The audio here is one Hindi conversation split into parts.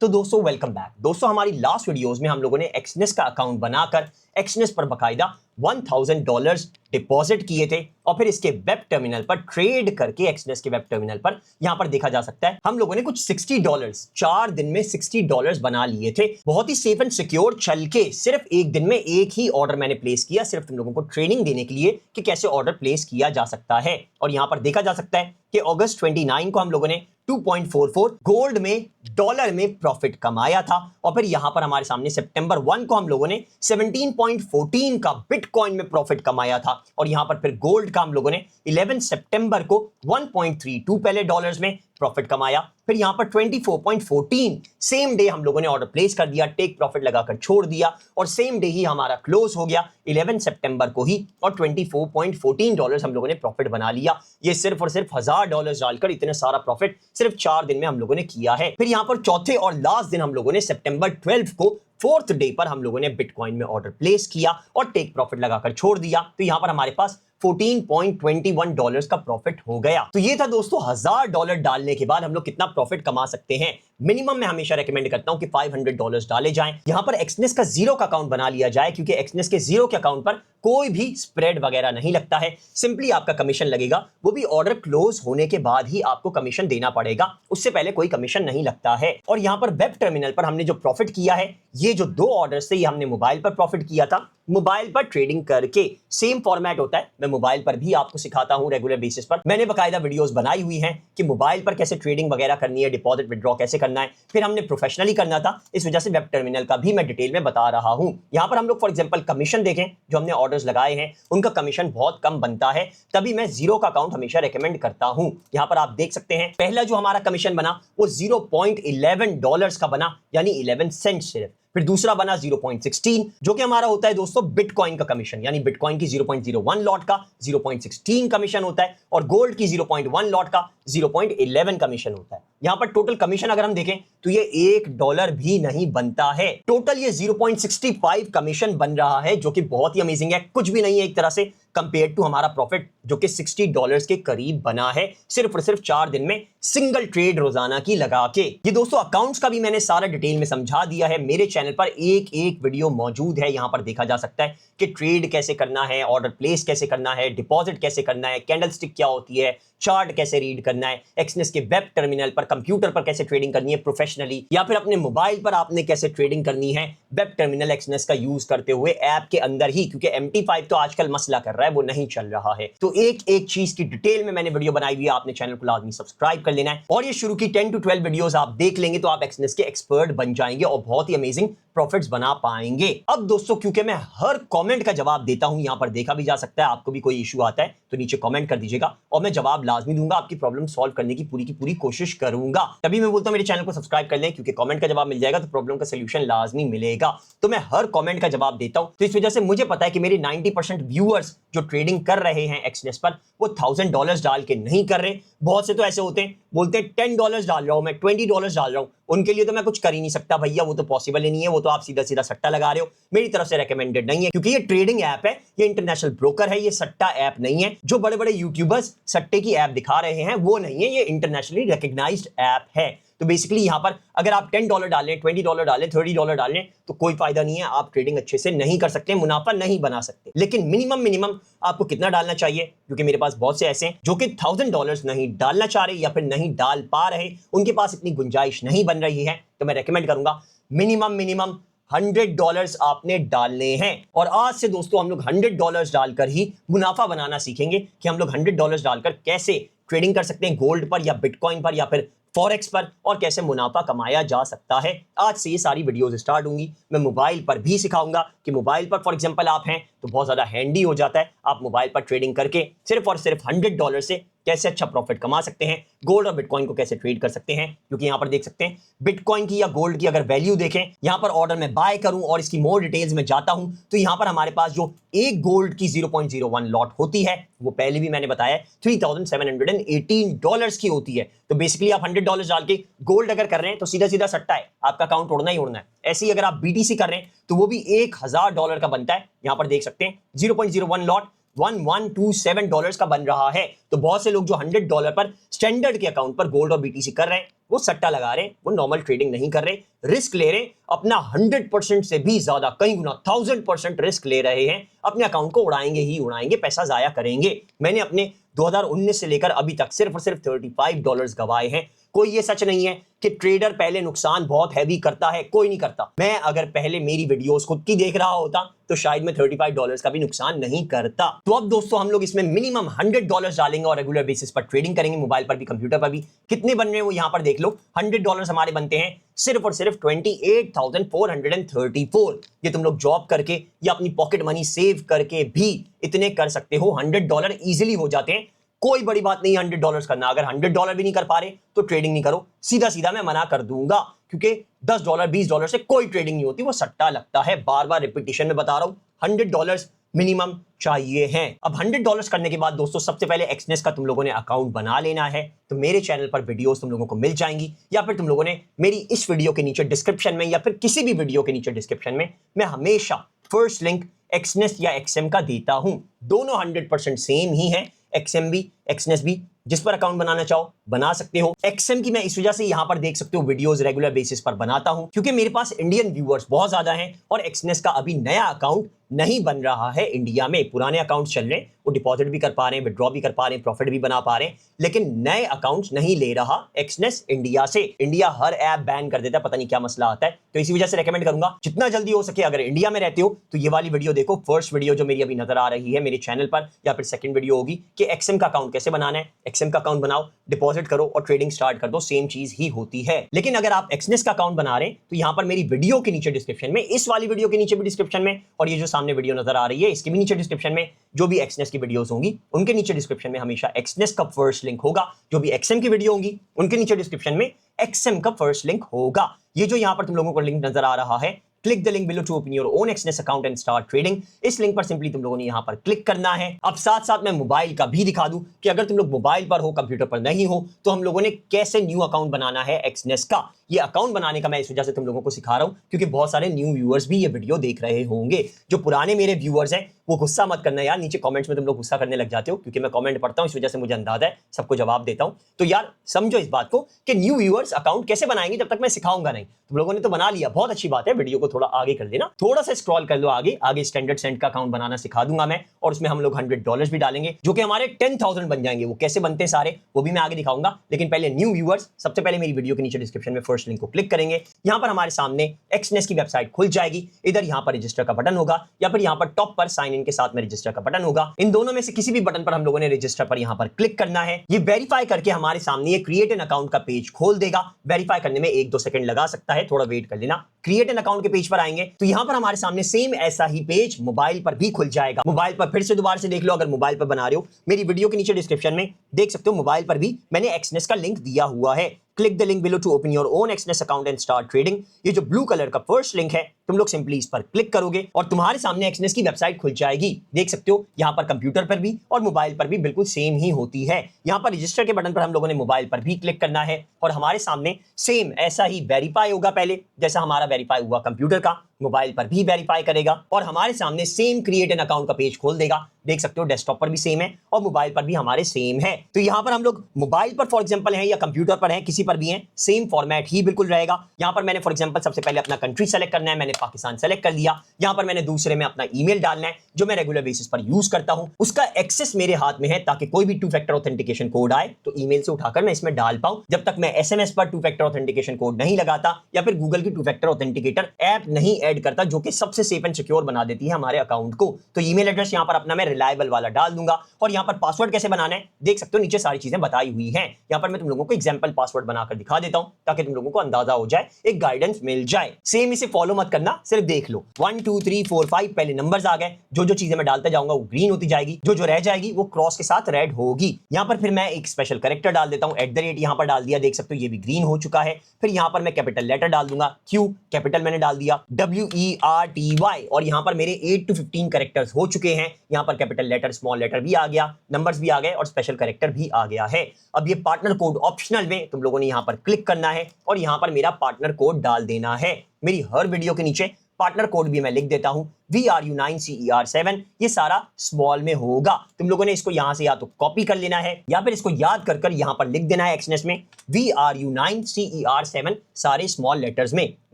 तो दोस्तों वेलकम बैक। दोस्तों हमारी लास्ट वीडियोस में हम लोगों ने एक्सनेस का अकाउंट बनाकर एक्सनेस पर बकायदा $1000 डिपॉजिट किए थे और फिर इसके वेब टर्मिनल पर ट्रेड करके एक्सनेस के वेब टर्मिनल पर यहां पर देखा जा सकता है हम लोगों ने कुछ $60 4 दिन में $60 बना लिए थे। बहुत ही सेफ एंड सिक्योर चल के सिर्फ एक दिन में एक ही ऑर्डर मैंने प्लेस किया, सिर्फ तुम लोगों को ट्रेनिंग देने के लिए कि कैसे ऑर्डर प्लेस किया जा सकता है। और यहां पर देखा जा सकता है कि अगस्त 29 को हम लोगों ने 2.44 गोल्ड में डॉलर में प्रॉफिट कमाया था और फिर यहां पर हमारे सामने सितंबर 1 को हम लोगों ने 17.14 का बिटकॉइन में प्रॉफिट कमाया था और यहां पर फिर गोल्ड का हम लोगों ने 11 सितंबर को 1.32 पहले डॉलर्स में प्रॉफिट कमाया। फिर यहां पर 24.14 सेम डे हम लोगों ने ऑर्डर प्लेस कर दिया, टेक प्रॉफिट लगाकर छोड़ दिया और सेम डे ही हमारा क्लोज हो गया 11 सितंबर को ही और $24.14 हम लोगों ने प्रॉफिट बना लिया। ये सिर्फ और सिर्फ $1000 डालकर इतने सारा प्रॉफिट सिर्फ 4 दिन में हम लोगों ने किया है। फिर यहां पर चौथे और लास्ट दिन हम लोगों ने सितंबर 12 को फोर्थ डे पर हम लोगों ने बिटकॉइन में ऑर्डर प्लेस किया और टेक प्रॉफिट लगाकर छोड़ दिया। तो यहां पर हमारे पास $14.21 का प्रॉफिट हो गया। तो ये था दोस्तों $1000 डालने के बाद हम लोग कितना प्रॉफिट कमा सकते हैं। मिनिमम मैं हमेशा रेकमेंड करता हूं कि $500 डाले जाएं। यहां पर एक्सनेस का जीरो का अकाउंट बना लिया जाए क्योंकि एक्सनेस के जीरो के अकाउंट पर कोई भी स्प्रेड वगैरह नहीं लगता है। सिंपली आपका कमीशन लगेगा, वो भी ऑर्डर क्लोज होने के बाद ही आपको कमीशन देना पड़ेगा, उससे पहले कोई कमीशन नहीं लगता है। और यहां पर वेब टर्मिनल पर हमने जो प्रॉफिट किया है, ये जो 2 ऑर्डर थे ये हमने मोबाइल पर प्रॉफिट किया था। मोबाइल पर ट्रेडिंग करके सेम फॉर्मेट होता है, मैं मोबाइल पर भी आपको सिखाता हूं रेगुलर बेसिस पर। मैंने बकायदा वीडियोस बनाई हुई हैं कि मोबाइल पर कैसे ट्रेडिंग वगैरह करनी है, डिपॉजिट विड्रॉ कैसे करना है। फिर हमने प्रोफेशनली करना था, इस वजह से वेब टर्मिनल का भी मैं डिटेल में बता रहा हूं। यहां पर हम लोग फॉर एग्जांपल कमीशन देखें, जो हमने ऑर्डर्स लगाए हैं उनका कमीशन बहुत कम बनता है, तभी मैं जीरो का अकाउंट हमेशा रेकमेंड करता हूं। यहां पर आप देख सकते हैं पहला जो हमारा कमीशन बना वो $0.11 का बना, यानी 11 सेंट सिर्फ। फिर दूसरा बना 0.16 जो कि हमारा होता है दोस्तों बिटकॉइन का कमीशन, यानी बिटकॉइन की 0.01 लॉट का 0.16 कमीशन होता है और गोल्ड की 0.1 लॉट का 0.11 कमीशन होता है। यहां पर टोटल कमीशन अगर हम देखें तो ये $1 भी नहीं बनता है, टोटल ये 0.65 कमीशन बन रहा है, जो कि बहुत ही अमेजिंग है। कुछ भी नहीं है एक तरह से कंपेयर टू हमारा प्रॉफिट जो कि $60 के करीब बना है सिर्फ और सिर्फ 4 दिन में सिंगल ट्रेड रोजाना की लगा के। ये दोस्तों अकाउंट्स का भी मैंने सारा डिटेल में समझा दिया है, मेरे चैनल पर एक एक वीडियो मौजूद है। यहां पर देखा जा सकता है कि ट्रेड कैसे करना है, ऑर्डर प्लेस कैसे करना है, डिपॉजिट कैसे करना है, कैंडलस्टिक क्या होती है, चार्ट कैसे रीड करना है, एक्सनेस के वेब टर्मिनल पर कंप्यूटर पर कैसे ट्रेडिंग करनी है प्रोफेशनली, या फिर अपने मोबाइल पर आपने कैसे ट्रेडिंग करनी है वेब टर्मिनल एक्सनेस का यूज करते हुए ऐप के अंदर ही, क्योंकि MT5 तो आजकल मसला कर रहा है, वो नहीं चल रहा है। तो एक एक चीज की डिटेल में मैंने वीडियो बनाई हुई है, आपने चैनल को लाजमी सब्सक्राइब कर लेना है और ये शुरू की 10 to 12 वीडियोस आप देख लेंगे तो आप एक्सनेस के एक्सपर्ट बन जाएंगे और बहुत ही अमेजिंग प्रॉफिट्स बना पाएंगे। अब दोस्तों क्योंकि मैं हर कमेंट का जवाब देता हूं, यहां पर देखा भी जा सकता है, आपको भी कोई इशू आता है तो नीचे कमेंट कर दीजिएगा और मैं जवाब लाजमी दूंगा, आपकी प्रॉब्लम सॉल्व करने की पूरी कोशिश करूंगा। तभी मैं बोलता हूं मेरे चैनल को सब्सक्राइब कर लें, क्योंकि कमेंट का जवाब मिल जाएगा तो प्रॉब्लम का सॉल्यूशन लाजमी मिलेगा। तो मैं हर कमेंट का जवाब देता हूं, तो इस वजह से मुझे पता है कि मेरे 90% व्यूअर्स जो ट्रेडिंग कर रहे हैं एक्सनेस पर वो $1000 डाल के नहीं कर रहे। बहुत से तो ऐसे होते हैं, बोलते हैं $10 डाल रहा हूं मैं, $20 डाल रहा हूं, उनके लिए तो मैं कुछ कर ही नहीं सकता भैया, वो तो पॉसिबल ही नहीं है, वो तो आप सीधा सीधा सट्टा लगा रहे हो, मेरी तरफ से रेकमेंडेड नहीं है। क्योंकि ये ट्रेडिंग ऐप है, ये इंटरनेशनल ब्रोकर है, ये सट्टा ऐप नहीं है। जो बड़े बड़े यूट्यूबर्स सट्टे की ऐप दिखा रहे हैं वो नहीं है, ये इंटरनेशनली रिकग्नाइज्ड ऐप है। तो बेसिकली यहां पर अगर आप $10 डालें, $20 डालें, $30 डालें तो कोई फायदा नहीं है, आप ट्रेडिंग अच्छे से नहीं कर सकते, मुनाफा नहीं बना सकते। लेकिन मिनिमम आपको कितना डालना चाहिए, क्योंकि मेरे पास बहुत से ऐसे हैं जो कि $1000 नहीं डालना चाह रहे या फिर नहीं डाल पा रहे, उनके पास इतनी गुंजाइश नहीं बन रही है, तो मैं रेकमेंड करूंगा मिनिमम $100 आपने डालने हैं। और आज से दोस्तों हम लोग $100 डालकर ही मुनाफा बनाना सीखेंगे कि हम लोग $100 डालकर कैसे ट्रेडिंग कर सकते हैं गोल्ड पर या बिटकॉइन पर या फिर फॉरेक्स पर, और कैसे मुनाफा कमाया जा सकता है। आज से ये सारी वीडियोस स्टार्ट होंगी। मैं मोबाइल पर भी सिखाऊंगा कि मोबाइल पर फॉर एग्जांपल आप हैं तो बहुत ज्यादा हैंडी हो जाता है, आप मोबाइल पर ट्रेडिंग करके सिर्फ और सिर्फ $100 से कैसे अच्छा प्रॉफिट कमा सकते हैं, गोल्ड और बिटकॉइन को कैसे ट्रेड कर सकते हैं। क्योंकि यहां पर देख सकते हैं बिटकॉइन की या गोल्ड की अगर वैल्यू देखें, यहां पर ऑर्डर में बाय करूं और इसकी मोर डिटेल्स में जाता हूं तो यहां पर हमारे पास जो एक गोल्ड की 0.01 लॉट होती है वो पहले भी मैंने बताया $3718 की होती है। तो बेसिकली आप $100 डाल के गोल्ड अगर कर रहे हैं तो सीधा सीधा सट्टा है, आपका अकाउंट उड़ना ही उड़ना है। ऐसे ही अगर आप BTC कर रहे हैं तो वो भी $1000 का बनता है। यहां पर देख सकते हैं 0.01 लॉट $1127 का बन रहा है। तो बहुत से लोग जो $100 पर स्टैंडर्ड के अकाउंट पर गोल्ड और बीटीसी कर रहे हैं, वो सट्टा लगा रहे हैं, वो नॉर्मल ट्रेडिंग नहीं कर रहे, रिस्क ले रहे हैं, अपना 100% से भी ज्यादा, कई गुना 1000% रिस्क ले रहे हैं, अपने अकाउंट को उड़ाएंगे ही उड़ाएंगे, पैसा जाया करेंगे। मैंने अपने 2019 से लेकर अभी तक सिर्फ और सिर्फ $35 गवाए हैं। कोई ये सच नहीं है कि ट्रेडर पहले नुकसान बहुत हैवी करता है, कोई नहीं करता। मैं अगर पहले मेरी वीडियोस खुद की देख रहा होता तो शायद मैं $35 का भी नुकसान नहीं करता। तो अब दोस्तों हम लोग इसमें मिनिमम $100 डालेंगे और रेगुलर बेसिस पर ट्रेडिंग करेंगे, मोबाइल पर भी कंप्यूटर पर भी। कितने बन रहे हैं वो यहाँ पर देख लो। $100 हमारे बनते हैं सिर्फ और सिर्फ 28,434। ये तुम लोग जॉब करके या अपनी पॉकेट मनी सेव करके भी इतने कर सकते हो। $100 इजिली हो जाते हैं, कोई बड़ी बात नहीं $100 करना। अगर $100 भी नहीं कर पा रहे तो ट्रेडिंग नहीं करो, सीधा सीधा मैं मना कर दूंगा, क्योंकि $10 $20 से कोई ट्रेडिंग नहीं होती, वो सट्टा लगता है। बार बार रिपीटिशन में बता रहा हूं, $100 मिनिमम चाहिए हैं। अब $100 करने के बाद दोस्तों सबसे पहले एक्सनेस का तुम लोगों ने अकाउंट बना लेना है। तो मेरे चैनल पर वीडियोस तुम लोगों को मिल जाएंगी, या फिर तुम लोगों ने मेरी इस वीडियो के नीचे डिस्क्रिप्शन में या फिर किसी भी वीडियो के नीचे डिस्क्रिप्शन में मैं हमेशा फर्स्ट लिंक एक्सनेस या एक्सएम का देता हूं। दोनों 100% सेम ही है, एक्सएम भी एक्सनेस भी। जिस पर अकाउंट बनाना चाहो बना सकते हो। एक्सएम की मैं इस वजह से यहां पर देख सकते हो वीडियोस रेगुलर बेसिस पर बनाता हूं, क्योंकि मेरे पास इंडियन व्यूअर्स बहुत ज्यादा हैं और एक्सनेस का अभी नया अकाउंट नहीं बन रहा है इंडिया में। पुराने अकाउंट्स चल रहे हैं, वो डिपॉजिट भी कर पा रहे हैं, विड्रॉ भी कर पा रहे हैं, प्रॉफिट भी बना पा रहे हैं, लेकिन नए अकाउंट्स नहीं ले रहा एक्सनेस इंडिया से। इंडिया हर ऐप बैन कर देता है, पता नहीं क्या मसला आता है। तो इसी वजह से रेकमेंड करूंगा जितना जल्दी हो सके, अगर इंडिया में रहते हो तो ये वाली वीडियो देखो। फर्स्ट वीडियो जो मेरी अभी नजर आ रही है मेरे चैनल पर, या फिर सेकंड वीडियो होगी कि एक्सएम का अकाउंट कैसे बनाना है। एक्सएम का अकाउंट बनाओ, डिपॉजिट करो और ट्रेडिंग स्टार्ट कर दो, सेम चीज ही होती है। लेकिन अगर आप एक्सनेस का अकाउंट बना रहे हैं तो यहां पर मेरी वीडियो के नीचे डिस्क्रिप्शन में, इस वाली वीडियो के नीचे भी डिस्क्रिप्शन में, और ये जो सामने वीडियो नजर आ रही है इसके भी नीचे डिस्क्रिप्शन में, जो भी एक्सनेस की वीडियोस होंगी उनके नीचे डिस्क्रिप्शन में हमेशा एक्सनेस का फर्स्ट लिंक होगा। जो भी एक्सएम की वीडियो होंगी उनके नीचे डिस्क्रिप्शन में एक्सएम का फर्स्ट लिंक होगा। ये जो यहां पर तुम लोगों को लिंक नजर आ रहा है, click the link below to open your own Exness account and start trading, इस लिंक पर सिंपली तुम लोगों ने यहां पर क्लिक करना है। अब साथ साथ मैं मोबाइल का भी दिखा दूं कि अगर तुम लोग मोबाइल पर हो, कंप्यूटर पर नहीं हो, तो हम लोगों ने कैसे न्यू अकाउंट बनाना है एक्सनेस का। ये अकाउंट बनाने का मैं इस वजह से तुम लोगों को सिखा रहा हूं क्योंकि बहुत सारे न्यू व्यूअर्स भी ये वीडियो देख रहे होंगे। जो पुराने मेरे व्यूअर्स हैं वो गुस्सा मत करना यार, नीचे कमेंट्स में तुम लोग गुस्सा करने लग जाते हो, क्योंकि मैं कमेंट पढ़ता हूं, इस वजह से मुझे अंदाजा है, सबको जवाब देता हूं। तो यार समझो इस बात को कि न्यू व्यूअर्स अकाउंट कैसे बनाएंगे जब तक मैं सिखाऊंगा नहीं। तुम लोगों ने तो बना लिया, बहुत अच्छी बात है, वीडियो को थोड़ा आगे कर देना, थोड़ा सा स्क्रॉल कर लो आगे। आगे स्टैंडर्ड सेंट का अकाउंट बनाना सिखा दूंगा मैं, और उसमें हम लोग $100 भी डालेंगे जो कि हमारे 10,000 बन जाएंगे। वो कैसे बनते हैं सारे वो भी मैं आगे दिखाऊंगा, लेकिन पहले न्यू व्यूअर्स सबसे पहले मेरी वीडियो के नीचे डिस्क्रिप्शन में फर्स्ट लिंक को क्लिक करेंगे। यहां पर हमारे सामने एक्सनेस की वेबसाइट खुल जाएगी। इधर यहां पर रजिस्टर का बटन होगा, या फिर यहां पर टॉप पर साइन इन के साथ में रजिस्टर का बटन होगा। इन दोनों में से किसी भी बटन पर हम लोगों ने रजिस्टर पर यहां पर क्लिक करना है। ये वेरीफाई करके हमारे सामने ये क्रिएट एन अकाउंट का पेज खोल देगा। वेरीफाई करने में 1-2 सेकंड लगा सकता है, थोड़ा वेट कर लेना। क्रिएट एन अकाउंट के पेज पर आएंगे तो यहां पर हमारे सामने सेम ऐसा ही पेज मोबाइल पर भी खुल जाएगा। मोबाइल पर फिर से दोबारा से देख लो, अगर मोबाइल पर बना रहे हो, मेरी वीडियो के नीचे डिस्क्रिप्शन में देख सकते हो, मोबाइल पर भी मैंने एक्सनेस का लिंक दिया हुआ है। Click the link below to open your own Exness account and start trading. ये जो ब्लू कलर का फर्स्ट लिंक है, तुम लोग सिंपली इस पर क्लिक करोगे और तुम्हारे सामने एक्सनेस की वेबसाइट खुल जाएगी। देख सकते हो यहां पर कंप्यूटर पर भी और मोबाइल पर भी बिल्कुल सेम ही होती है। यहां पर रजिस्टर के बटन पर हम लोगों ने मोबाइल पर भी क्लिक करना है और हमारे सामने सेम ऐसा ही वेरीफाई होगा। पहले जैसा हमारा वेरीफाई हुआ कंप्यूटर का, मोबाइल पर भी वेरीफाई करेगा और हमारे सामने सेम क्रिएट एन अकाउंट का पेज खोल देगा। देख सकते हो डेस्कटॉप पर भी सेम है और मोबाइल पर भी हमारे सेम है। तो यहां पर हम लोग मोबाइल पर फॉर एग्जांपल हैं या कंप्यूटर पर हैं, किसी पर भी हैं, सेम फॉर्मेट ही बिल्कुल रहेगा। यहां पर मैंने फॉर एग्जांपल सबसे पहले अपना कंट्री सेलेक्ट करना है, मैंने पाकिस्तान सेलेक्ट कर लिया। यहां पर मैंने दूसरे में अपना ईमेल डालना है जो मैं रेगुलर बेसिस पर यूज करता हूं। उसका एक्सेस मेरे हाथ में है ताकि कोई भी 2 फैक्टर ऑथेंटिकेशन कोड आए तो ईमेल से उठाकर मैं इसमें डाल पाऊं। जब तक मैं एसएमएस पर 2 फैक्टर ऑथेंटिकेशन कोड नहीं लगाता या फिर गूगल की 2 फैक्टर ऑथेंटिकेटर ऐप नहीं ऐड करता, जो कि सबसे सेफ एंड सिक्योर बना देती है हमारे अकाउंट को। तो ईमेल एड्रेस यहां पर अपना मैं रिलायबल वाला डाल दूंगा और यहां पर पासवर्ड कैसे बनाना है देख सकते हो, नीचे सारी चीजें बताई हुई हैं। यहां पर मैं तुम लोगों को एग्जांपल पासवर्ड बनाकर दिखा देता हूं ताकि तुम लोगों को अंदाजा हो जाए, एक गाइडेंस मिल जाए। सेम इसे फॉलो मत करना, सिर्फ देख लो। 1 2 3 4 5 पहले नंबर्स आ गए। जो जो चीजें मैं डालता जाऊंगा वो ग्रीन होती जाएगी, जो जो रह जाएगी वो क्रॉस के साथ रेड होगी। यहां पर फिर मैं एक स्पेशल कैरेक्टर डाल देता हूं, @ यहां पर डाल दिया, देख सकते हो ये भी ग्रीन हो चुका है। फिर यहां पर मैं कैपिटल लेटर डाल दूंगा, Q कैपिटल मैंने डाल दिया, WERTY, और यहां पर मेरे 8 to 15 कैरेक्टर्स हो चुके हैं। यहां पर कैपिटल लेटर स्मॉल लेटर भी आ गया, नंबर्स भी आ गए और स्पेशल कैरेक्टर भी आ गया है। अब ये पार्टनर कोड ऑप्शनल में तुम लोगों ने यहां पर क्लिक करना है और यहां पर मेरा पार्टनर कोड डाल देना है। मेरी हर वीडियो के नीचे पार्टनर कोड भी मैं लिख देता हूं VRU9CER7 ये सारा स्मॉल में होगा। तुम लोगों ने इसको यहां से या तो कॉपी कर लेना है या फिर इसको याद कर कर यहां पर लिख देना है एक्सनेस में VRU9CER7 सारे स्मॉल लेटर्स में।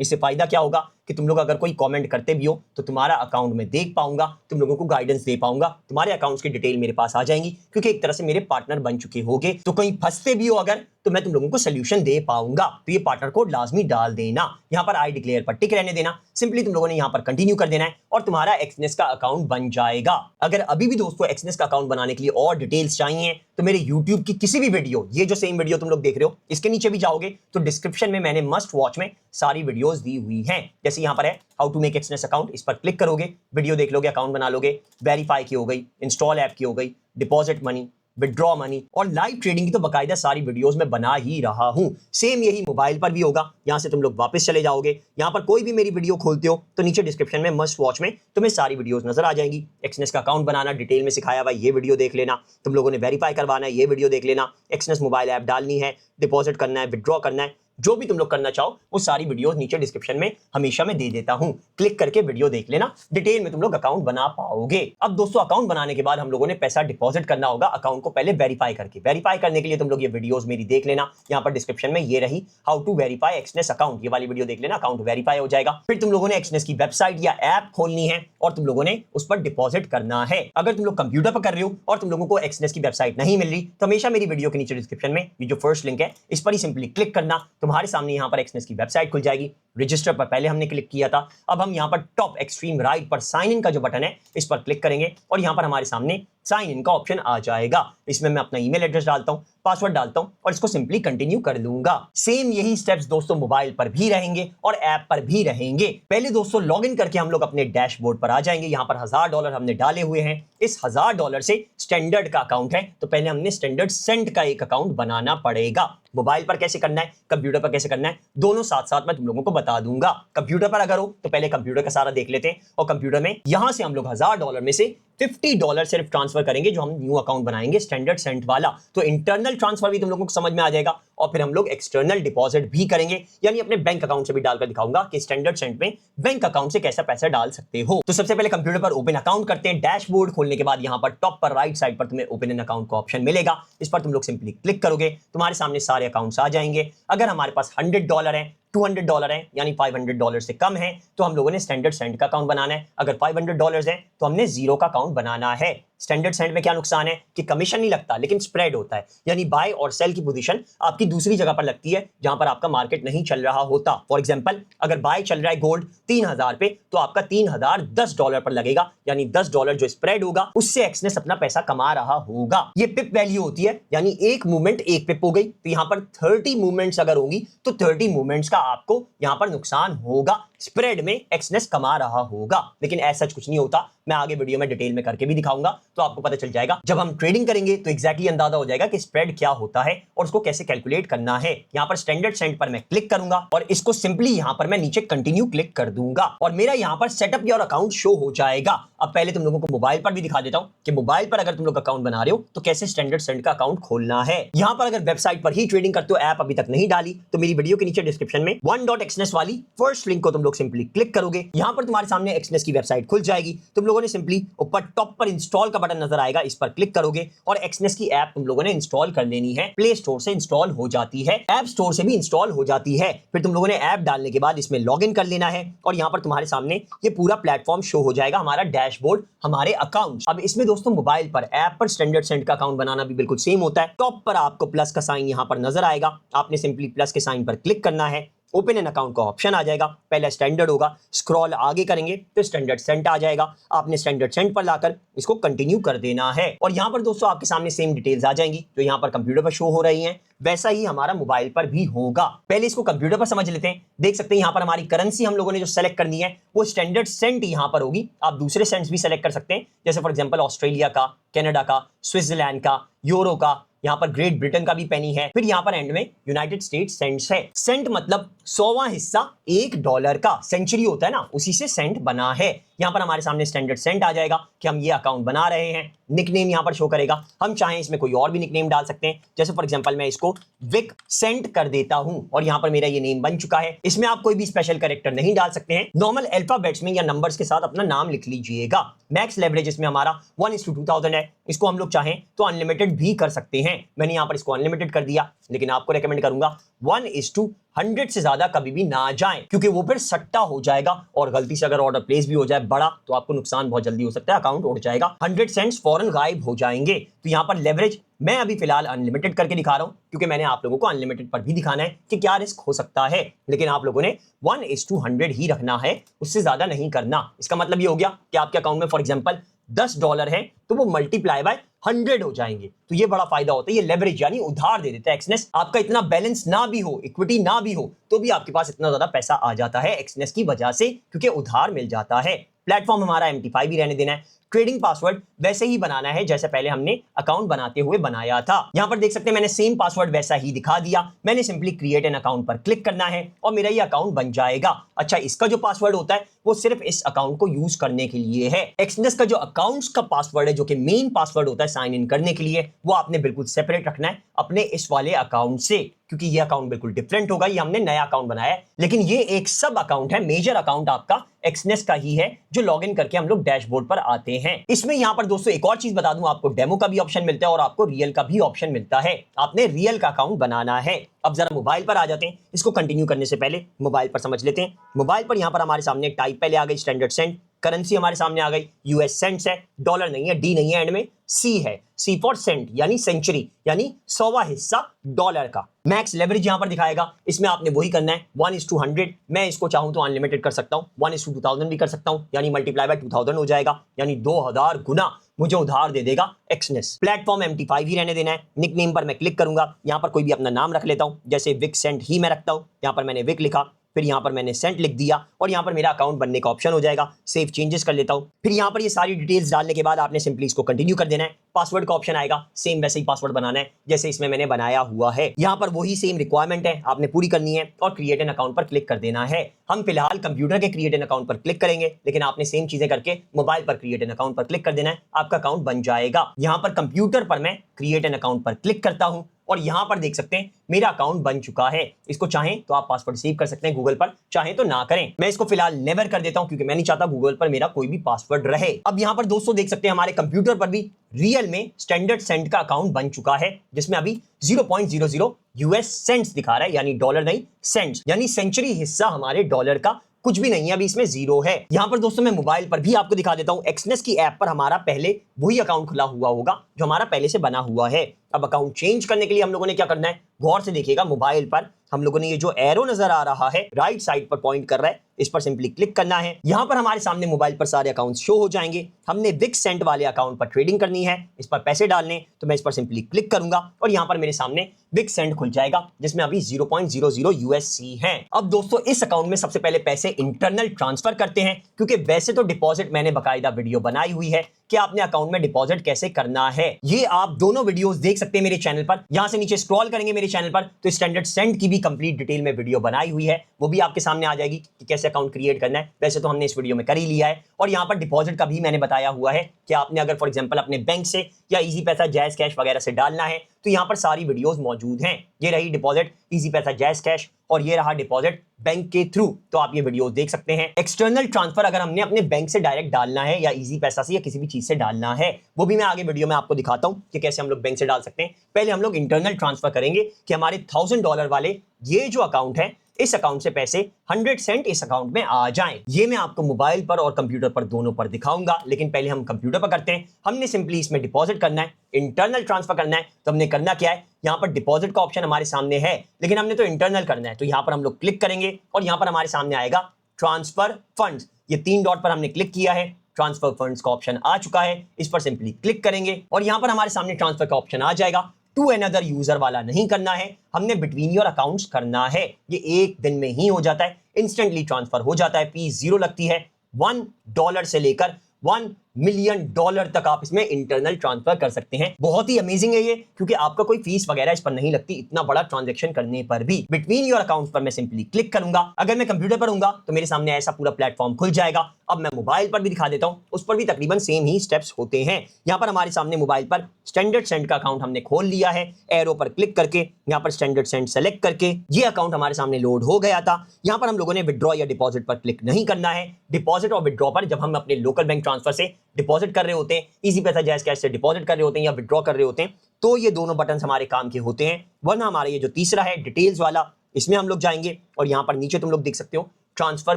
इससे फायदा क्या होगा कि तुम लोग अगर कोई कमेंट करते भी हो तो तुम्हारा अकाउंट में देख पाऊंगा, तुम लोगों को गाइडेंस दे पाऊंगा, तुम्हारे अकाउंट्स की डिटेल मेरे पास आ जाएंगी क्योंकि एक तरह से मेरे पार्टनर बन चुके होगे। तो कहीं फंसते भी हो अगर तो मैं तुम लोगों को सोल्यूशन दे पाऊंगा। तो ये पार्टनर कोड लाजमी डाल देना, यहां पर आई डिक्लेयर पर टिक रहने देना, सिंपली तुम लोगों ने यहां पर कंटिन्यू कर देना है और तुम्हारा एक्सनेस का अकाउंट बन जाएगा। अगर अभी भी दोस्तों एक्सनेस का अकाउंट बनाने के लिए और डिटेल्स चाहिए तो मेरे YouTube की किसी भी वीडियो, ये जो सेम वीडियो तुम लोग देख रहे हो इसके नीचे भी जाओगे तो डिस्क्रिप्शन में मैंने मस्ट वॉच में सारी वीडियोस दी हुई हैं। जैसे यहां पर है how to make Exness account, इस पर क्लिक करोगे, वीडियो देख लोगे, अकाउंट बना लोगे, वेरीफाई की हो गई, इंस्टॉल ऐप की हो गई, डिपॉजिट मनी, विड्रॉ मनी और लाइव ट्रेडिंग की तो बकायदा सारी वीडियोस में बना ही रहा हूं। सेम यही मोबाइल पर भी होगा। यहां से तुम लोग वापस चले जाओगे, यहां पर कोई भी मेरी वीडियो खोलते हो तो नीचे डिस्क्रिप्शन में मस्ट वॉच में तुम्हें सारी वीडियोस नजर आ जाएंगी। एक्सनेस का अकाउंट बनाना डिटेल में सिखाया हुआ, ये वीडियो देख लेना। तुम लोगों ने वेरीफाई करवाना है, ये वीडियो देख लेना। एक्सनेस मोबाइल ऐप डालनी है, डिपॉजिट करना है, विड्रॉ करना है, जो भी तुम लोग करना चाहो वो सारी वीडियोस नीचे डिस्क्रिप्शन में हमेशा मैं दे देता हूं। क्लिक करके वीडियो देख लेना, डिटेल में तुम लोग अकाउंट बना पाओगे। अब दोस्तों अकाउंट बनाने के बाद हम लोगों ने पैसा डिपॉजिट करना होगा अकाउंट को पहले वेरीफाई करके। वेरीफाई करने के लिए तुम लोग ये वीडियोस मेरी देख लेना, यहां पर डिस्क्रिप्शन में ये रही how to verify Exness account, ये वाली वीडियो देख लेना, अकाउंट वेरीफाई हो जाएगा। फिर तुम लोगों ने एक्सनेस की वेबसाइट या ऐप खोलनी है और तुम लोगों ने उस पर डिपॉजिट करना है। अगर तुम लोग कंप्यूटर पर कर रहे हो और तुम लोगों को एक्सनेस की वेबसाइट नहीं मिल रही तो हमेशा मेरी वीडियो के नीचे डिस्क्रिप्शन में ये जो फर्स्ट लिंक है इस पर ही सिंपली क्लिक करना, तुम्हारे सामने यहां पर एक्सनेस की वेबसाइट खुल जाएगी। रजिस्टर पर पहले हमने क्लिक किया था, अब हम यहां पर टॉप एक्सट्रीम राइट पर साइन इन का जो बटन है इस पर क्लिक करेंगे और यहां पर हमारे सामने साइन इन का ऑप्शन आ जाएगा। इसमें मैं अपना ईमेल एड्रेस डालता हूं, पासवर्ड डालता हूं और इसको सिंपली कंटिन्यू कर लूंगा। सेम यही स्टेप्स दोस्तों मोबाइल पर भी रहेंगे और ऐप पर भी रहेंगे। पहले दोस्तों लॉगिन करके हम लोग अपने डैशबोर्ड पर आ जाएंगे। यहां पर $1000 हमने डाले हुए हैं। इस $1000 से स्टैंडर्ड का अकाउंट है तो पहले हमने स्टैंडर्ड सेंट का एक अकाउंट बनाना पड़ेगा। मोबाइल पर कैसे करना है, कंप्यूटर पर कैसे करना है, दोनों साथ साथ मैं तुम लोगों को बता दूंगा। कंप्यूटर पर अगर हो तो पहले कंप्यूटर का सारा देख लेते हैं और कंप्यूटर में यहां से हम लोग $1000 में से $50 सिर्फ ट्रांसफर करेंगे जो हम न्यू अकाउंट बनाएंगे स्टैंडर्ड सेंट वाला। तो इंटरनल ट्रांसफर भी तुम लोगों को समझ में आ जाएगा और फिर हम लोग एक्सटर्नल डिपॉजिट भी करेंगे, यानी अपने बैंक अकाउंट से भी डालकर दिखाऊंगा कि स्टैंडर्ड सेंट में बैंक अकाउंट से कैसा पैसा डाल सकते हो। तो सबसे पहले कंप्यूटर पर ओपन अकाउंट करते हैं। डैशबोर्ड खोलने के बाद यहां पर टॉप पर राइट साइड पर तुम्हें ओपन एन अकाउंट का ऑप्शन मिलेगा, इस पर तुम लोग सिंपली क्लिक करोगे, तुम्हारे सामने सारे अकाउंट्स आ जाएंगे। अगर हमारे पास $100 है, $200 है यानी $500 से कम है तो हम लोगों ने स्टैंडर्ड सेंट का अकाउंट बनाना है। अगर $500 है तो हमने जीरो का अकाउंट बनाना है। स्टैंडर्ड सेंट में क्या नुकसान है कि कमीशन नहीं लगता लेकिन स्प्रेड होता है, यानी बाय और सेल की पोजीशन आपकी दूसरी जगह पर लगती है जहां पर आपका मार्केट नहीं चल रहा होता। फॉर एग्जांपल अगर बाय चल रहा है गोल्ड 3000 पे तो आपका 3000 $10 पर लगेगा, यानी $10 जो स्प्रेड होगा उससे एक्सनेस अपना पैसा कमा रहा होगा। ये पिप वैल्यू होती है, यानी एक मूवमेंट एक पिप हो गई तो यहां पर 30 मूवमेंट्स अगर होंगी तो 30 मूवमेंट्स का आपको यहां पर नुकसान होगा, स्प्रेड में एक्सनेस कमा रहा होगा। लेकिन ऐसा कुछ नहीं होता, मैं आगे वीडियो में डिटेल में करके भी दिखाऊंगा तो आपको पता चल जाएगा। जब हम ट्रेडिंग करेंगे तो एग्जैक्टली अंदाजा हो जाएगा कि स्प्रेड क्या होता है और उसको कैसे कैलकुलेट करना है। यहां पर स्टैंडर्ड सेंट पर मैं क्लिक करूंगा और इसको सिंपली यहां पर मैं नीचे कंटिन्यू क्लिक कर दूंगा और मेरा यहां पर सेटअप योर अकाउंट शो हो जाएगा। अब पहले तुम लोगों को मोबाइल पर भी दिखा देता हूं कि मोबाइल पर अगर तुम लोग अकाउंट बना रहे हो तो कैसे स्टैंडर्ड सेंट का अकाउंट खोलना है। यहां पर अगर वेबसाइट पर ही ट्रेडिंग करते हो, ऐप अभी तक नहीं डाली, तो मेरी वीडियो के नीचे डिस्क्रिप्शन में one.xness वाली फर्स्ट लिंक को तुम लोग सिंपली क्लिक करोगे। यहां पर तुम्हारे सामने एक्सनेस की वेबसाइट खुल जाएगी। तुम लोगों ने सिंपली ऊपर टॉप पर इंस्टॉल का बटन नजर आएगा, इस पर क्लिक करोगे और एक्सनेस की ऐप तुम लोगों ने इंस्टॉल कर लेनी है। प्ले स्टोर से इंस्टॉल हो जाती है, ऐप स्टोर से भी इंस्टॉल हो जाती है। फिर तुम लोगों ने ऐप डालने के बाद इसमें लॉगिन कर लेना है और यहां पर तुम्हारे सामने ये पूरा प्लेटफॉर्म शो हो जाएगा, हमारा डैशबोर्ड, हमारे अकाउंट। अब इसमें दोस्तों मोबाइल पर ऐप पर स्टैंडर्ड सेंट का अकाउंट बनाना भी बिल्कुल सेम होता है। टॉप पर आपको प्लस का साइन यहां पर नजर आएगा, आपने सिंपली प्लस के साइन पर क्लिक करना है, ओपन एन अकाउंट का ऑप्शन आ जाएगा। पहले स्टैंडर्ड होगा, स्क्रॉल आगे करेंगे तो स्टैंडर्ड सेंट आ जाएगा। आपने स्टैंडर्ड सेंट पर लाकर इसको कंटिन्यू कर देना है और यहां पर दोस्तों आपके सामने सेम डिटेल्स आ जाएंगी जो यहां पर कंप्यूटर पर शो हो रही हैं, वैसा ही हमारा मोबाइल पर भी होगा। पहले इसको कंप्यूटर पर समझ लेते हैं। देख सकते हैं यहां पर हमारी करेंसी हम लोगों ने जो सेलेक्ट करनी है वो स्टैंडर्ड सेंट यहां पर होगी। आप दूसरे सेंट्स भी सेलेक्ट कर सकते हैं, जैसे फॉर एग्जांपल ऑस्ट्रेलिया का, कनाडा का, स्विट्जरलैंड का, यूरो का, यहां पर ग्रेट ब्रिटेन का भी पेनी है। फिर यहां पर एंड में यूनाइटेड स्टेट्स सेंट्स है। सेंट मतलब 100वां हिस्सा $1 का, सेंचुरी होता है ना, उसी से सेंट बना है। यहां पर हमारे सामने स्टैंडर्ड सेंट आ जाएगा कि हम ये अकाउंट बना रहे हैं। निकनेम यहाँ पर शो करेगा। हम चाहें इसमें कोई और भी निकनेम डाल सकते हैं, जैसे फॉर एग्जांपल मैं इसको विक सेंट कर देता हूं और यहाँ पर मेरा ये नेम बन चुका है। इसमें आप कोई भी स्पेशल कैरेक्टर नहीं डाल सकते हैं, नॉर्मल अल्फाबेट्स में या नंबर्स के साथ अपना नाम लिख लीजिएगा। मैक्स लेवरेज इसमें हमारा 1:2000 है। इसको हम लोग चाहें तो अनलिमिटेड भी कर सकते हैं। मैंने यहाँ पर इसको अनलिमिटेड कर दिया, लेकिन आपको रेकमेंड करूंगा 1:100 से ज्यादा कभी भी ना जाएं, क्योंकि वो फिर सट्टा हो जाएगा और गलती से अगर ऑर्डर प्लेस भी हो जाए बड़ा तो आपको नुकसान बहुत जल्दी हो सकता है, अकाउंट उड़ जाएगा, 100 सेंट्स फौरन गायब हो जाएंगे। तो यहाँ पर लेवरेज मैं अभी फिलहाल अनलिमिटेड करके दिखा रहा हूं, क्योंकि मैंने आप लोगों को अनलिमिटेड पर भी दिखाना है कि क्या रिस्क हो सकता है, लेकिन आप लोगों ने 1:100 ही रखना है, उससे ज्यादा नहीं करना। इसका मतलब ये हो गया कि आपके अकाउंट में फॉर एग्जांपल $10 है तो वो मल्टीप्लाई बाय 100 हो जाएंगे। तो ये बड़ा फायदा होता है, ये लेवरेज यानी उधार दे देता है एक्सनेस। आपका इतना बैलेंस ना भी हो, इक्विटी ना भी हो, तो भी आपके पास इतना ज्यादा पैसा आ जाता है एक्सनेस की वजह से, क्योंकि उधार मिल जाता है। प्लेटफॉर्म हमारा MT5 ही रहने देना है। ट्रेडिंग पासवर्ड वैसे ही बनाना है जैसे पहले हमने अकाउंट बनाते हुए बनाया था। यहां पर देख सकते हैं मैंने सेम पासवर्ड वैसा ही दिखा दिया। मैंने सिंपली क्रिएट एन अकाउंट पर क्लिक करना है और मेरा ये अकाउंट बन जाएगा। अच्छा, इसका जो पासवर्ड होता है वो सिर्फ इस अकाउंट को यूज करने के लिए है। एक्सनेस का जो अकाउंट्स का पासवर्ड है, जो कि मेन पासवर्ड होता है साइन इन करने के लिए, वो आपने बिल्कुल सेपरेट रखना है अपने इस वाले अकाउंट से, क्योंकि ये अकाउंट बिल्कुल डिफरेंट होगा। ये हमने नया अकाउंट बनाया है, लेकिन ये एक सब अकाउंट है। मेजर अकाउंट आपका एक्सनेस का ही है, जो लॉगिन करके हम लोग डैशबोर्ड पर आते हैं। इसमें यहाँ पर दोस्तों एक और चीज बता दूं, आपको डेमो का भी ऑप्शन मिलता है और आपको रियल का भी ऑप्शन मिलता है। आपने रियल का अकाउंट बनाना है। अब जरा मोबाइल पर आ जाते हैं। इसको कंटिन्यू करने से पहले मोबाइल पर समझ लेते हैं। मोबाइल पर यहाँ पर हमारे सामने टाइप पहले आ गई स्टैंडर्ड सेंट, करेंसी हमारे सामने आ गई यूएस सेंट्स है, डॉलर नहीं है, डी नहीं है, एंड में सी है, सी फॉर सेंट यानी सेंचुरी, यानी 100वां हिस्सा डॉलर का। मैक्स लेवरेज यहां पर दिखाएगा, इसमें आपने वही करना है 1:100। मैं इसको चाहूं तो अनलिमिटेड कर सकता हूं, 1:2000 भी कर सकता हूं, यानी मल्टीप्लाई बाय 2000 हो जाएगा, यानी 2000 गुना मुझे उधार दे देगा एक्सनेस। प्लेटफॉर्म MT5 ही रहने देना है। निकनेम पर मैं क्लिक करूंगा, यहां पर कोई भी अपना नाम रख लेता हूं, जैसे विक सेंट ही मैं रखता हूं। यहां पर मैंने विक लिखा, फिर यहाँ पर मैंने सेंट लिख दिया और यहाँ पर मेरा अकाउंट बनने का ऑप्शन हो जाएगा। सेव चेंजेस कर लेता हूँ। फिर यहाँ पर ये सारी डिटेल्स डालने के बाद आपने सिंपली इसको कंटिन्यू कर देना है। पासवर्ड का ऑप्शन आएगा, सेम वैसे ही पासवर्ड बनाना है जैसे इसमें मैंने बनाया हुआ है। यहाँ पर वही सेम रिक्वायरमेंट है, आपने पूरी करनी है और क्रिएट एन अकाउंट पर क्लिक कर देना है। हम फिलहाल कंप्यूटर के क्रिएट एन अकाउंट पर क्लिक करेंगे, लेकिन आपने सेम चीजें करके मोबाइल पर क्रिएट एन अकाउंट पर क्लिक कर देना है, आपका अकाउंट बन जाएगा। यहाँ पर कंप्यूटर पर मैं क्रिएट एन अकाउंट पर क्लिक करता हूँ और यहां पर देख सकते हैं मेरा अकाउंट बन चुका है। इसको चाहें तो आप पासवर्ड सेव कर सकते हैं गूगल पर, चाहें तो ना करें। मैं इसको फिलहाल नेवर कर देता हूं, क्योंकि मैं नहीं चाहता गूगल पर मेरा कोई भी पासवर्ड रहे। अब यहां पर दोस्तों देख सकते हैं हमारे कंप्यूटर पर भी रियल में स्टैंडर्ड सेंट का अकाउंट बन चुका है, जिसमें अभी 0.00 यूएस सेंट्स दिखा रहा है, यानी डॉलर नहीं सेंट्स, यानी सेंचुरी हिस्सा हमारे डॉलर का कुछ भी नहीं है, अभी इसमें 0 है। यहां पर दोस्तों मैं मोबाइल पर भी आपको दिखा देता हूं। एक्सनेस की ऐप पर हमारा पहले वही अकाउंट खुला हुआ होगा जो हमारा पहले से बना हुआ है। अब अकाउंट चेंज करने के लिए हम लोगों ने क्या करना है, गौर से देखिएगा। मोबाइल पर हम लोगों ने ये जो एरो नजर आ रहा है राइट साइड पर पॉइंट कर रहा है, इस पर सिंपली क्लिक करना है। यहां पर हमारे सामने मोबाइल पर सारे अकाउंट्स शो हो जाएंगे। हमने विक सेंट वाले अकाउंट पर ट्रेडिंग करनी है, इस पर पैसे डालने, तो मैं इस पर सिंपली क्लिक करूंगा और यहां पर मेरे सामने विक सेंट खुल जाएगा, जिसमें अभी 0.00 USC है। अब दोस्तों इस अकाउंट में सबसे पहले पैसे इंटरनल ट्रांसफर करते हैं, क्योंकि वैसे तो डिपॉजिट मैंने बकायदा वीडियो बनाई हुई है कि आपने अकाउंट में डिपॉजिट कैसे करना है। ये आप दोनों वीडियोस देख सकते हैं मेरे चैनल पर। यहां से नीचे स्क्रॉल करेंगे मेरे चैनल पर तो स्टैंडर्ड सेंट की भी कंप्लीट डिटेल में वीडियो बनाई हुई है, वो भी आपके सामने आ जाएगी कि कैसे अकाउंट क्रिएट करना है। वैसे तो हमने इस वीडियो में कर ही लिया है। और यहां पर डिपॉजिट का भी मैंने बताया हुआ है कि आपने अगर फॉर एग्जांपल अपने बैंक से या इजी पैसा, जैज कैश वगैरह से डालना है तो यहां पर सारी वीडियोस मौजूद हैं। ये रही डिपॉजिट इजी पैसा, जैज कैश, और ये रहा डिपॉजिट बैंक के थ्रू, तो आप ये वीडियो देख सकते हैं। एक्सटर्नल ट्रांसफर अगर हमने अपने बैंक से डायरेक्ट डालना है या इजी पैसा से या किसी भी चीज से डालना है, वो भी मैं आगे वीडियो में आपको दिखाता हूं कि कैसे हम लोग बैंक से डाल सकते हैं। पहले हम लोग इंटरनल ट्रांसफर करेंगे कि हमारे $1000 वाले ये जो अकाउंट है, इस अकाउंट से पैसे 100 सेंट इस अकाउंट में आ जाएं। ये मैं आपको मोबाइल पर और कंप्यूटर पर दोनों पर दिखाऊंगा, लेकिन पहले हम कंप्यूटर पर करते हैं। हमने सिंपली इसमें डिपॉजिट करना है, इंटरनल ट्रांसफर करना है। तो हमने करना क्या है, यहाँ पर डिपॉजिट का ऑप्शन हमारे सामने है, लेकिन हमने तो इंटरनल करना है, तो यहाँ पर हम लोग क्लिक करेंगे और यहाँ पर हमारे सामने आएगा ट्रांसफर फंड्स। ये 3 डॉट पर हमने क्लिक किया है, ट्रांसफर फंड्स का ऑप्शन आ चुका है, इस पर सिंपली क्लिक करेंगे और यहाँ पर हमारे सामने ट्रांसफर का ऑप्शन आ जाएगा। टू अनदर यूजर वाला नहीं करना है, हमने बिटवीन योर अकाउंट्स करना है। ये 1 दिन में ही हो जाता है, इंस्टेंटली ट्रांसफर हो जाता है। फीस 0 लगती है। $1 से लेकर $1 मिलियन डॉलर तक आप इसमें इंटरनल ट्रांसफर कर सकते हैं। बहुत ही अमेजिंग है ये, क्योंकि आपका कोई फीस वगैरह इस पर नहीं लगती इतना बड़ा ट्रांजैक्शन करने पर भी। बिटवीन योर अकाउंट्स पर मैं सिंपली क्लिक करूंगा। अगर मैं कंप्यूटर पर हूंगा तो मेरे सामने ऐसा पूरा प्लेटफॉर्म खुल जाएगा। अब मैं मोबाइल पर भी दिखा देता हूं, उस पर भी तकरीबन सेम ही स्टेप्स होते हैं। यहां पर हमारे सामने मोबाइल पर स्टैंडर्ड सेंड का अकाउंट हमने खोल लिया है। एरो पर क्लिक करके यहां पर स्टैंडर्ड सेंड सेलेक्ट करके ये अकाउंट हमारे सामने लोड हो गया था। यहां पर हम लोगों ने विड्रॉ या डिपॉजिट पर क्लिक नहीं करना है। डिपॉजिट और विड्रॉ पर जब हम अपने लोकल बैंक ट्रांसफर से डिपॉजिट कर रहे होते हैं, इजी पैसा, जैज़ कैश से डिपॉजिट कर रहे होते हैं या विड्रॉ कर रहे होते हैं, तो ये दोनों बटन हमारे काम के होते हैं। वरना हमारा ये जो तीसरा है डिटेल्स वाला, इसमें हम लोग जाएंगे और यहां पर नीचे तुम लोग देख सकते हो ट्रांसफर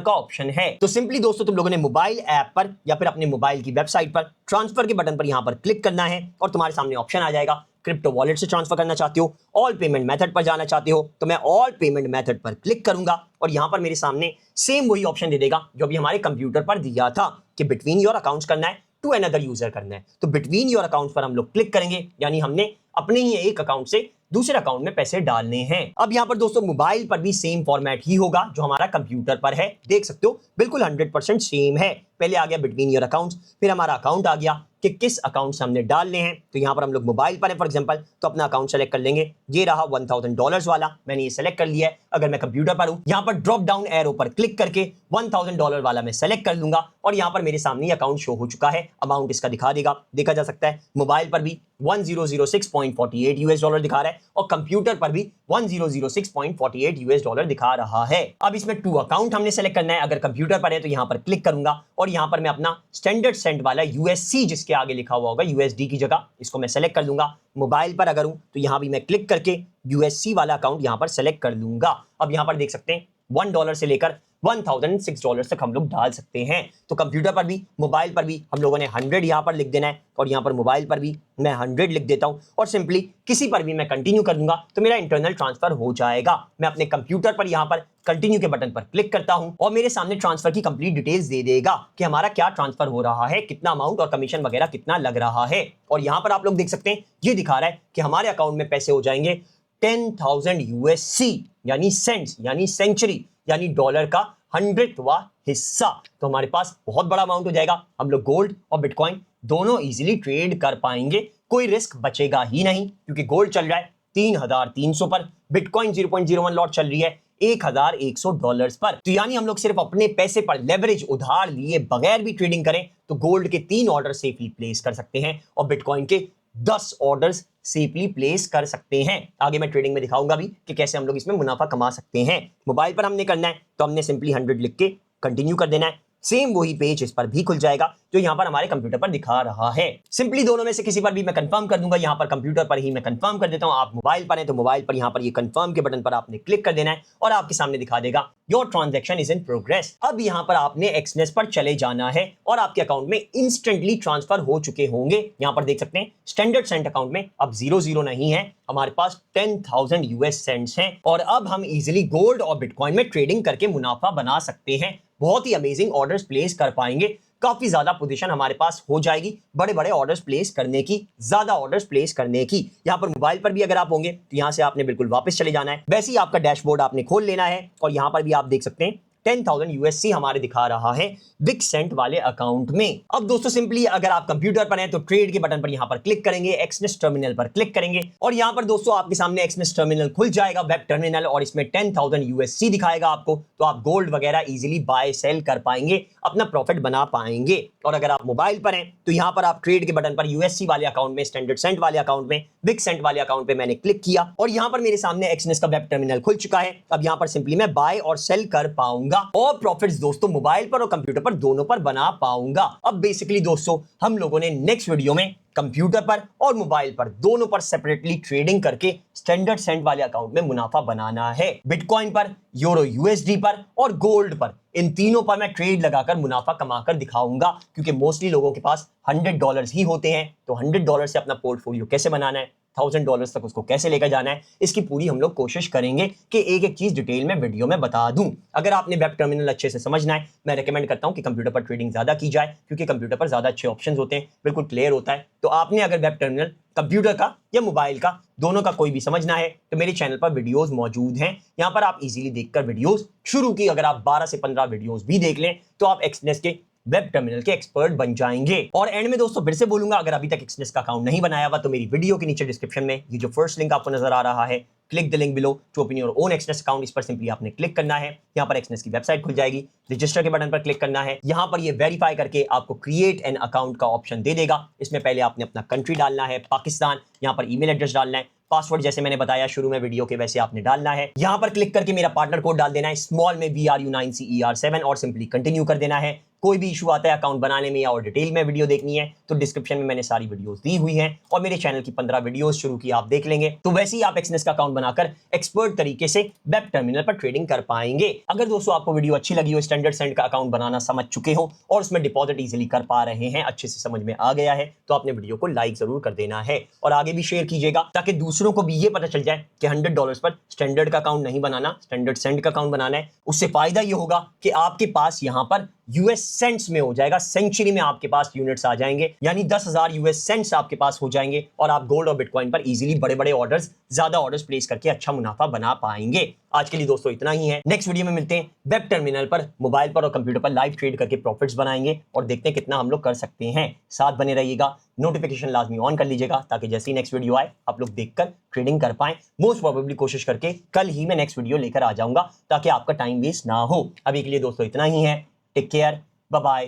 का ऑप्शन है। तो सिंपली दोस्तों तुम लोगों ने मोबाइल ऐप पर या फिर अपने मोबाइल की वेबसाइट पर ट्रांसफर के बटन पर यहां पर क्लिक करना है और तुम्हारे सामने ऑप्शन आ जाएगा। क्रिप्टो वॉलेट से ट्रांसफर करना चाहते हो, ऑल पेमेंट मेथड पर जाना चाहते हो, तो मैं ऑल पेमेंट मेथड पर क्लिक करूंगा और यहां पर मेरे सामने सेम वही ऑप्शन दे देगा जो अभी हमारे कंप्यूटर पर दिया था कि बिटवीन योर अकाउंट्स करना है टू अनदर यूजर करना है। तो बिटवीन योर अकाउंट्स पर हम लोग क्लिक करेंगे, यानी हमने अपने ही एक अकाउंट से दूसरे अकाउंट में पैसे डालने हैं। अब यहां पर दोस्तों मोबाइल पर भी सेम फॉर्मेट ही होगा जो हमारा कंप्यूटर पर है। देख सकते हो बिल्कुल 100% सेम है। पहले आ गया बिटवीन योर अकाउंट्स, फिर हमारा अकाउंट आ गया कि किस अकाउंट से हमने डालने हैं। तो यहां पर हम लोग मोबाइल पर है फॉर एग्जांपल, तो अपना अकाउंट सेलेक्ट कर लेंगे। ये रहा $1000 वाला, मैंने ये सेलेक्ट कर लिया है। अगर मैं कंप्यूटर पर हूं, यहां पर ड्रॉप डाउन एरो पर क्लिक करके $1000 वाला मैं सेलेक्ट कर लूंगा और यहां पर मेरे सामने अकाउंट शो हो चुका है। अमाउंट इसका दिखा देगा, देखा जा सकता है। मोबाइल पर भी 1006.48 यूएस डॉलर दिखा रहा है और कंप्यूटर पर भी 1006.48 यूएस डॉलर दिखा रहा है। अब इसमें टू अकाउंट हमने सेलेक्ट करना है। अगर कंप्यूटर पर है तो यहां पर क्लिक करूंगा और यहां पर मैं अपना स्टैंडर्ड सेंड वाला यूएससी, जिसके आगे लिखा हुआ होगा यूएसडी की जगह, इसको मैं सेलेक्ट कर लूंगा। मोबाइल पर अगर हूं तो यहां भी मैं क्लिक करके यूएससी वाला अकाउंट यहां पर सेलेक्ट कर लूंगा। अब यहां पर देख सकते हैं $1 से लेकर $1006 तक हम लोग डाल सकते हैं। तो कंप्यूटर पर भी मोबाइल पर भी हम लोगों ने 100 यहां पर लिख देना है और यहां पर मोबाइल पर भी मैं 100 लिख देता हूं और सिंपली किसी पर भी मैं कंटिन्यू कर दूंगा तो मेरा इंटरनल ट्रांसफर हो जाएगा। मैं अपने कंप्यूटर पर यहां पर कंटिन्यू के बटन पर क्लिक करता हूं और मेरे सामने ट्रांसफर की कंप्लीट डिटेल्स दे देगा कि हमारा क्या ट्रांसफर हो रहा है, कितना अमाउंट और कमीशन वगैरह कितना लग रहा है। और यहां पर आप लोग देख सकते हैं ये दिखा रहा है कि हमारे अकाउंट में पैसे हो जाएंगे 10,000 यूएससी, यानी सेंट्स, यानी सेंचुरी, यानी डॉलर का 100वां हिस्सा। तो हमारे पास बहुत बड़ा अमाउंट हो जाएगा। हम लोग गोल्ड और बिटकॉइन दोनों इजीली ट्रेड कर पाएंगे, कोई रिस्क बचेगा ही नहीं, क्योंकि गोल्ड चल रहा है 3,300 पर, बिटकॉइन 0.01 लॉट चल रही है $1,100 पर। तो यानी हम लोग सिर्फ अपने पैसे पर लेवरेज उधार लिए बगैर भी ट्रेडिंग करें तो गोल्ड के 3 ऑर्डर सेफली प्लेस कर सकते हैं और बिटकॉइन के 10 ऑर्डर्स सेफली प्लेस कर सकते हैं। आगे मैं ट्रेडिंग में दिखाऊंगा भी कि कैसे हम लोग इसमें मुनाफा कमा सकते हैं। मोबाइल पर हमने करना है तो हमने सिंपली 100 लिख के कंटिन्यू कर देना है। सेम वही पेज इस पर भी खुल जाएगा जो यहां पर हमारे कंप्यूटर पर दिखा रहा है। सिंपली दोनों में से किसी पर भी मैं कंफर्म कर दूंगा। यहां पर कंप्यूटर पर ही मैं कंफर्म कर देता हूं। आप मोबाइल पर हैं तो मोबाइल पर यहां पर ये कंफर्म के बटन पर आपने क्लिक कर देना है और आपके सामने दिखा देगा your transaction is in progress. अब यहां पर आपने एक्सनेस पर चले जाना है और आपके अकाउंट में इंस्टेंटली ट्रांसफर हो चुके होंगे। यहां पर देख सकते हैं स्टैंडर्ड सेंट अकाउंट में अब 00 नहीं है, हमारे पास 10,000 यूएस सेंट्स हैं और अब हम इजीली गोल्ड और बिटकॉइन में ट्रेडिंग करके मुनाफा बना सकते हैं। बहुत ही अमेजिंग ऑर्डर्स प्लेस कर पाएंगे, काफी ज्यादा पोजीशन हमारे पास हो जाएगी बड़े बड़े ऑर्डर्स प्लेस करने की, ज्यादा ऑर्डर्स प्लेस करने की। यहां पर मोबाइल पर भी अगर आप होंगे तो यहां से आपने बिल्कुल वापस चले जाना है। वैसे ही आपका डैशबोर्ड आपने खोल लेना है और यहां पर भी आप देख सकते हैं 10,000 यूएससी हमारे दिखा रहा है विक्सेंट वाले अकाउंट में। अब दोस्तों सिंपली अगर आप कंप्यूटर पर हैं तो ट्रेड के बटन पर यहां पर क्लिक करेंगे, एक्सनेस टर्मिनल पर क्लिक करेंगे और यहां पर दोस्तों आपके सामने एक्सनेस टर्मिनल खुल जाएगा, वेब टर्मिनल, और इसमें 10,000 यूएससी दिखाएगा आपको। तो आप गोल्ड वगैरह इजीली बाय सेल कर पाएंगे, अपना प्रॉफिट बना पाएंगे। और अगर आप मोबाइल पर हैं तो यहां पर आप ट्रेड के बटन पर यूएससी वाले अकाउंट में, स्टैंडर्ड सेंट वाले अकाउंट में, विक्सेंट वाले अकाउंट पे मैंने क्लिक किया और यहां पर मेरे सामने एक्सनेस का वेब टर्मिनल खुल चुका है। अब यहां पर सिंपली मैं बाय और सेल कर पाऊंगा और प्रॉफिट दोस्तों मोबाइल पर और कंप्यूटर पर दोनों पर बना पाऊंगा। अब बेसिकली दोस्तों हम लोगों ने नेक्स्ट वीडियो में कंप्यूटर पर और मोबाइल पर दोनों पर सेपरेटली ट्रेडिंग करके स्टैंडर्ड सेंट वाले अकाउंट में मुनाफा बनाना है। बिटकॉइन पर, यूरो यूएसडी पर और गोल्ड पर, इन तीनों पर मैं ट्रेड लगाकर मुनाफा कमाकर दिखाऊंगा, क्योंकि मोस्टली लोगों के पास $100 ही होते हैं। तो $100 से अपना पोर्टफोलियो कैसे बनाना है, $1,000 तक उसको कैसे लेकर जाना है, इसकी पूरी हम लोग कोशिश करेंगे कि एक एक चीज डिटेल में वीडियो में बता दूं। अगर आपने वेब टर्मिनल अच्छे से समझना है, मैं रेकमेंड करता हूं कि कंप्यूटर पर ट्रेडिंग ज्यादा की जाए, क्योंकि कंप्यूटर पर ज्यादा अच्छे ऑप्शंस होते हैं, बिल्कुल क्लियर होता है। तो आपने अगर वेब टर्मिनल कंप्यूटर का या मोबाइल का, दोनों का कोई भी समझना है तो मेरे चैनल पर वीडियोस मौजूद हैं। यहां पर आप इजीली देखकर वीडियोस शुरू की, अगर आप 12 से 15 वीडियोस भी देख लें तो आप एक्सनेस के वेब टर्मिनल के एक्सपर्ट बन जाएंगे। और एंड में दोस्तों फिर से बोलूंगा, अगर अभी तक एक्सनेस का अकाउंट नहीं बनाया हुआ तो मेरी वीडियो के नीचे डिस्क्रिप्शन में ये जो फर्स्ट लिंक आपको नजर आ रहा है, click the link below to open your own Exness account, इस पर सिंपली आपने क्लिक करना है। यहाँ पर एक्सनेस की वेबसाइट खुल जाएगी, रजिस्टर के बटन पर क्लिक करना है। यहाँ पर ये वेरीफाई करके आपको क्रिएट एन अकाउंट का ऑप्शन दे देगा। इसमें पहले आपने अपना कंट्री डालना है, पाकिस्तान, यहाँ पर ईमेल एड्रेस डालना है, पासवर्ड जैसे मैंने बताया शुरू में वीडियो के वैसे आपने डालना है। यहां पर क्लिक करके मेरा पार्टनर कोड डाल देना है, स्मॉल में VRU9CER7, और सिंपली कंटिन्यू कर देना है। कोई भी इशू आता है अकाउंट बनाने में या और डिटेल में वीडियो देखनी है तो डिस्क्रिप्शन में मैंने सारी वीडियोस दी हुई हैं, और मेरे चैनल की 15 वीडियोस शुरू की आप देख लेंगे। तो वैसे ही आप एक्सनेस का अकाउंट बनाकर एक्सपर्ट तरीके से वेब टर्मिनल पर ट्रेडिंग कर पाएंगे। अगर दोस्तों आपको वीडियो अच्छी लगी हो, स्टैंडर्ड सेंड का अकाउंट बनाना समझ चुके हो और उसमें डिपॉजिट इजीली कर पा रहे हैं, अच्छे से समझ में आ गया है, तो आपने वीडियो को लाइक जरूर कर देना है और आगे भी शेयर कीजिएगा, ताकि दूसरों को भी ये पता चल जाए कि $100 पर स्टैंडर्ड का अकाउंट नहीं बनाना, स्टैंडर्ड सेंड का अकाउंट बनाना है। उससे फायदा ये होगा कि आपके पास यहां पर यूएस सेंट्स में हो जाएगा, सेंचुरी में आपके पास यूनिट्स आ जाएंगे, यानी 10,000 यूएस सेंट्स आपके पास हो जाएंगे और आप गोल्ड और बिटकॉइन पर इजीली बड़े बड़े ऑर्डर्स, ज्यादा ऑर्डर्स प्लेस करके अच्छा मुनाफा बना पाएंगे। आज के लिए दोस्तों इतना ही है। नेक्स्ट वीडियो में मिलते हैं, वेब टर्मिनल पर, मोबाइल पर और कंप्यूटर पर लाइव ट्रेड करके प्रॉफिट्स बनाएंगे और देखते हैं कितना हम लोग कर सकते हैं। साथ बने रहिएगा, नोटिफिकेशन लाजमी ऑन कर लीजिएगा, ताकि जैसे ही नेक्स्ट वीडियो आए आप लोग देखकर ट्रेडिंग कर पाएं। मोस्ट प्रोबेबली कोशिश करके कल ही मैं नेक्स्ट वीडियो लेकर आ जाऊंगा, ताकि आपका टाइम वेस्ट ना हो। अभी के लिए दोस्तों इतना ही है। Take care, bye bye.